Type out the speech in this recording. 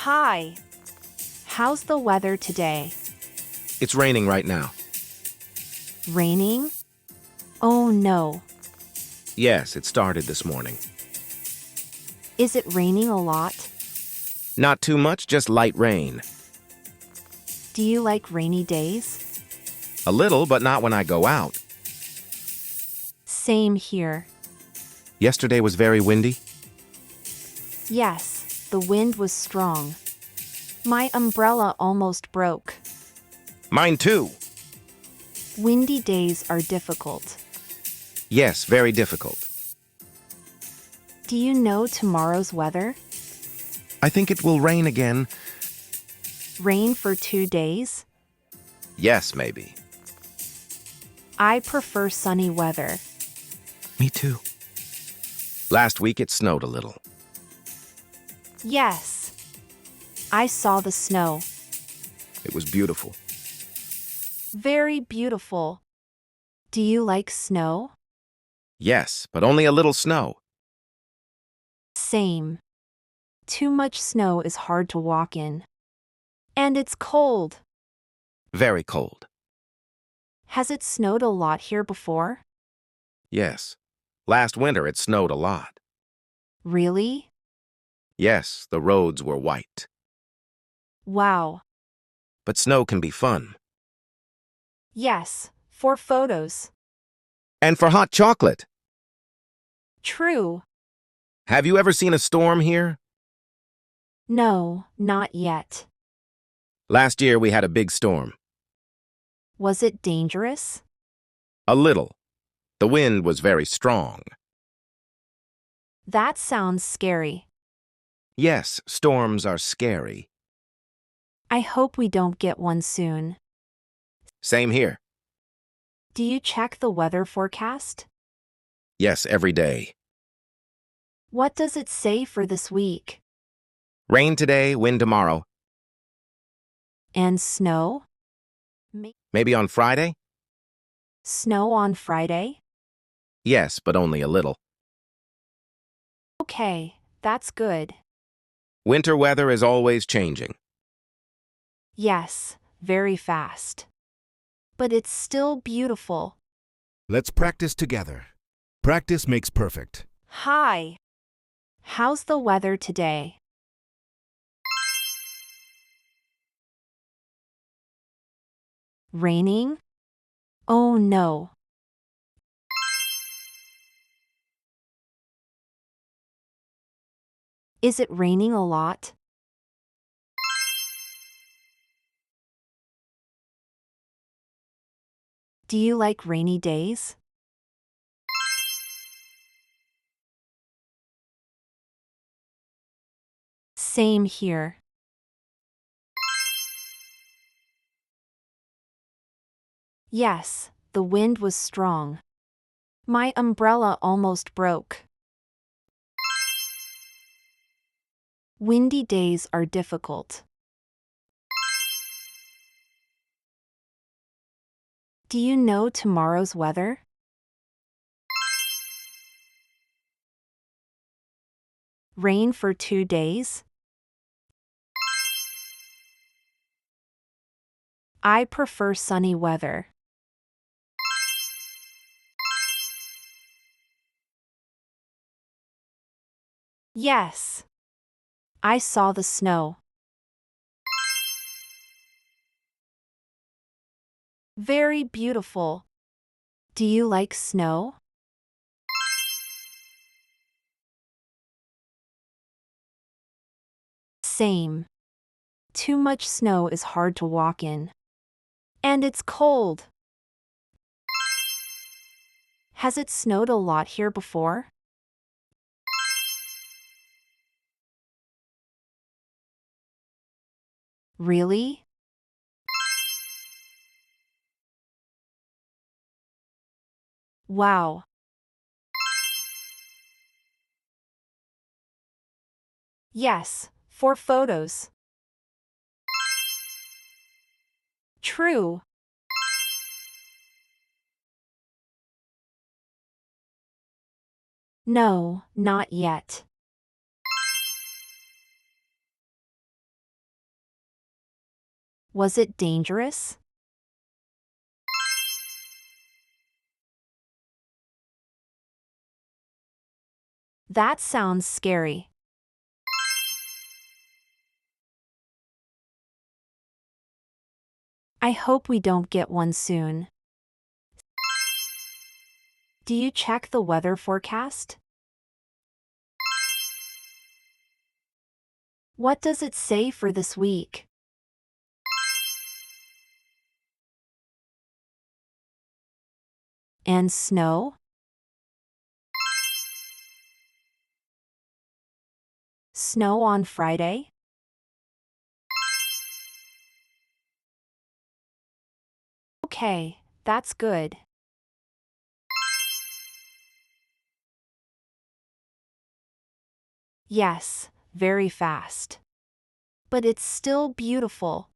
Hi. How's the weather today? It's raining right now. Raining? Oh no. Yes, it started this morning. Is it raining a lot? Not too much, just light rain. Do you like rainy days? A little, but not when I go out. Same here. Yesterday was very windy. Yes, the wind was strong. My umbrella almost broke. Mine too. Windy days are difficult. Yes, very difficult. Do you know tomorrow's weather? I think it will rain again. Rain for 2 days? Yes, maybe. I prefer sunny weather. Me too. Last week it snowed a little. Yes. I saw the snow. It was beautiful. Very beautiful. Do you like snow? Yes, but only a little snow. Same. Too much snow is hard to walk in. And it's cold. Very cold. Has it snowed a lot here before? Yes. Last winter it snowed a lot. Really? Yes, the roads were white. Wow. But snow can be fun. Yes, for photos. And for hot chocolate. True. Have you ever seen a storm here? No, not yet. Last year we had a big storm. Was it dangerous? A little. The wind was very strong. That sounds scary. Yes, storms are scary. I hope we don't get one soon. Same here. Do you check the weather forecast? Yes, every day. What does it say for this week? Rain today, wind tomorrow. And snow? Maybe on Friday? Snow on Friday? Yes, but only a little. Okay, that's good. Winter weather is always changing. Yes, very fast. But it's still beautiful. Let's practice together. Practice makes perfect. Hi. How's the weather today? Raining? Oh no. Is it raining a lot? Do you like rainy days? Same here. Yes, the wind was strong. My umbrella almost broke. Windy days are difficult. Do you know tomorrow's weather? Rain for 2 days? I prefer sunny weather. Yes. I saw the snow. Very beautiful. Do you like snow? Same. Too much snow is hard to walk in. And it's cold. Has it snowed a lot here before? Really? Wow. Yes, for photos. True. No, not yet. Was it dangerous? That sounds scary. I hope we don't get one soon. Do you check the weather forecast? What does it say for this week? And snow? Snow on Friday? Okay, that's good. Yes, very fast. But it's still beautiful.